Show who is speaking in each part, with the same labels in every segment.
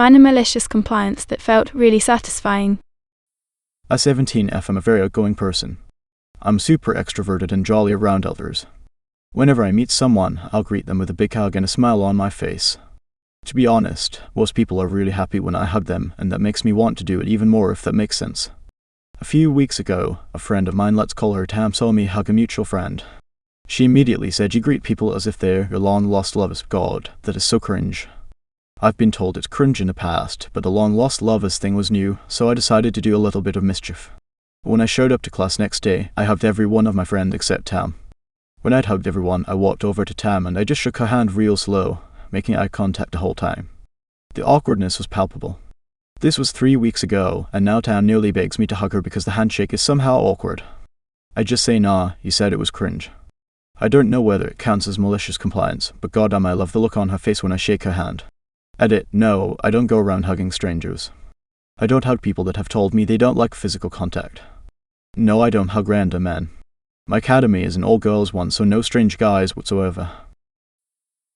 Speaker 1: minor malicious compliance that felt really satisfying.
Speaker 2: At 17F, I'm a very outgoing person. I'm super extroverted and jolly around others. Whenever I meet someone, I'll greet them with a big hug and a smile on my face. To be honest, most people are really happy when I hug them, and that makes me want to do it even more, if that makes sense. A few weeks ago, a friend of mine, let's call her Tam, saw me hug a mutual friend. She immediately said, "You greet people as if they're your long-lost lovers of God. That is so cringe." I've been told it's cringe in the past, but the long-lost lovers thing was new, so I decided to do a little bit of mischief. When I showed up to class next day, I hugged every one of my friends except Tam. When I'd hugged everyone, I walked over to Tam and I just shook her hand real slow, making eye contact the whole time. The awkwardness was palpable. This was 3 weeks ago, and now Tam nearly begs me to hug her because the handshake is somehow awkward. I just say nah, you said it was cringe. I don't know whether it counts as malicious compliance, but goddamn I love the look on her face when I shake her hand. Edit, no, I don't go around hugging strangers. I don't hug people that have told me they don't like physical contact. No, I don't hug random men. My academy is an all-girls one, so no strange guys whatsoever.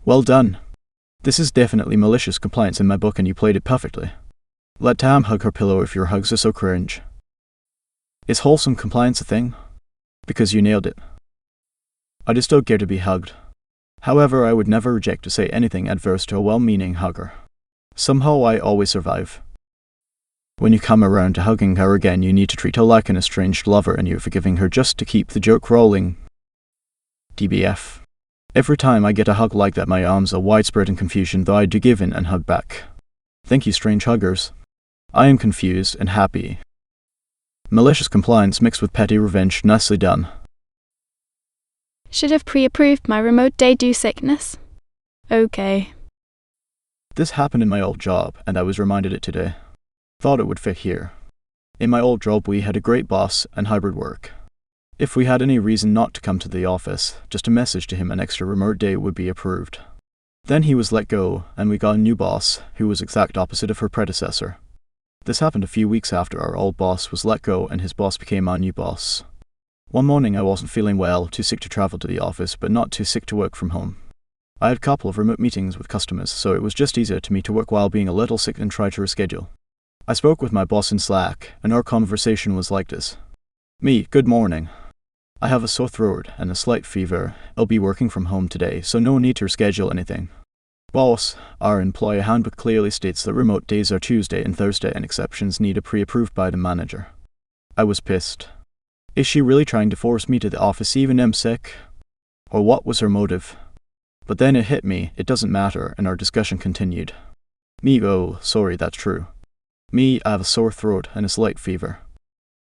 Speaker 2: Well done. This is definitely malicious compliance in my book, and you played it perfectly. Let Tam hug her pillow if your hugs are so cringe. Is wholesome compliance a thing? Because you nailed it. I just don't care to be hugged. However, I would never reject to say anything adverse to a well-meaning hugger. Somehow I always survive. When you come around to hugging her again, you need to treat her like an estranged lover, and you're forgiving her just to keep the joke rolling. DBF. Every time I get a hug like that, my arms are widespread in confusion, though I do give in and hug back. Thank you, strange huggers. I am confused and happy. Malicious compliance mixed with petty revenge, nicely done.
Speaker 1: Should have pre-approved my remote day due sickness. Okay.
Speaker 2: This happened in my old job, and I was reminded it today. Thought it would fit here. In my old job, we had a great boss and hybrid work. If we had any reason not to come to the office, just a message to him an extra remote day would be approved. Then he was let go, and we got a new boss, who was exact opposite of her predecessor. This happened a few weeks after our old boss was let go and his boss became our new boss. One morning I wasn't feeling well, too sick to travel to the office, but not too sick to work from home. I had a couple of remote meetings with customers, so it was just easier to me to work while being a little sick and try to reschedule. I spoke with my boss in Slack, and our conversation was like this. Me, good morning. I have a sore throat and a slight fever. I'll be working from home today, so no need to reschedule anything. Boss, our employee handbook clearly states that remote days are Tuesday and Thursday, and exceptions need a pre-approved by the manager. I was pissed. Is she really trying to force me to the office even I'm sick? Or what was her motive? But then it hit me, it doesn't matter, and our discussion continued. Me, oh, sorry, that's true. Me, I have a sore throat and a slight fever.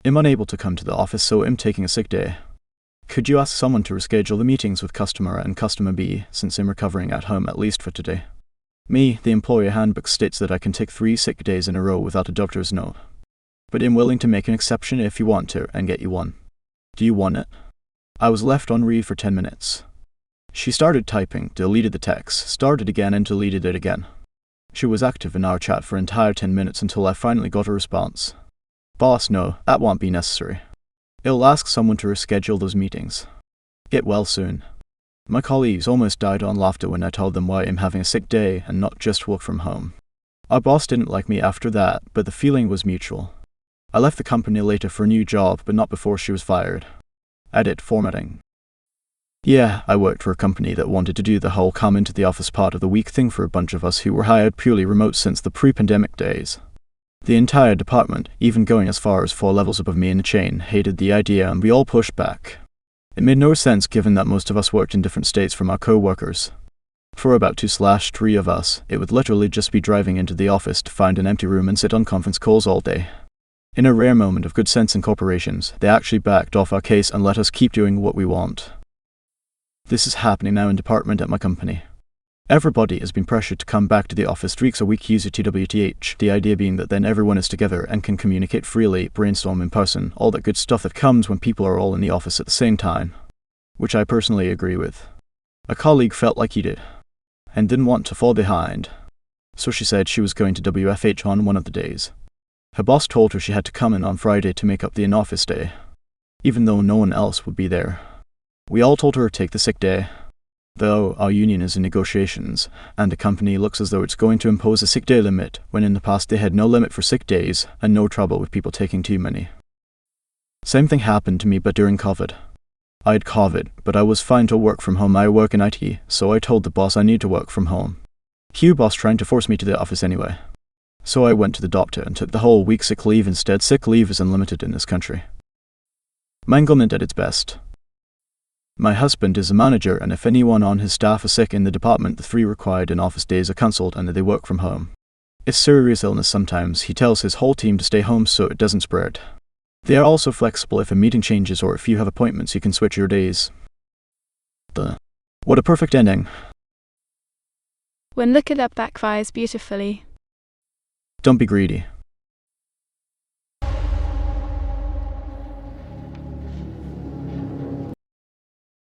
Speaker 2: I'm unable to come to the office, so I'm taking a sick day. Could you ask someone to reschedule the meetings with customer and customer B, since I'm recovering at home at least for today? Me, the employee handbook states that I can take 3 sick days in a row without a doctor's note. But I'm willing to make an exception if you want to, and get you one. Do you want it? I was left on read for 10 minutes. She started typing, deleted the text, started again and deleted it again. She was active in our chat for an entire 10 minutes until I finally got a response. Boss, no, that won't be necessary. It'll ask someone to reschedule those meetings. Get well soon. My colleagues almost died on laughter when I told them why I'm having a sick day and not just work from home. Our boss didn't like me after that, but the feeling was mutual. I left the company later for a new job, but not before she was fired. Edit formatting. Yeah, I worked for a company that wanted to do the whole come into the office part of the week thing for a bunch of us who were hired purely remote since the pre-pandemic days. The entire department, even going as far as 4 levels above me in the chain, hated the idea, and we all pushed back. It made no sense given that most of us worked in different states from our co-workers. For about 2/3 of us, it would literally just be driving into the office to find an empty room and sit on conference calls all day. In a rare moment of good sense in corporations, they actually backed off our case and let us keep doing what we want. This is happening now in department at my company. Everybody has been pressured to come back to the office 3 weeks a week using TWTH, the idea being that then everyone is together and can communicate freely, brainstorm in person, all that good stuff that comes when people are all in the office at the same time. Which I personally agree with. A colleague felt like he did, and didn't want to fall behind, so she said she was going to WFH on one of the days. Her boss told her she had to come in on Friday to make up the in-office day, even though no one else would be there. We all told her to take the sick day. though our union is in negotiations, and the company looks as though it's going to impose a sick day limit, when in the past they had no limit for sick days and no trouble with people taking too many. Same thing happened to me but during COVID. I had COVID, but I was fine to work from home. I work in IT, so I told the boss I need to work from home. Cue boss trying to force me to the office anyway. So I went to the doctor and took the whole week sick leave instead. Sick leave is unlimited in this country. Manglement at its best. My husband is a manager, and if anyone on his staff is sick in the department, the 3 required in-office days are cancelled and they work from home. If serious illness sometimes, he tells his whole team to stay home so it doesn't spread. They are also flexible. If a meeting changes or if you have appointments, you can switch your days. What a perfect ending.
Speaker 1: When look it up backfires beautifully.
Speaker 2: Don't be greedy.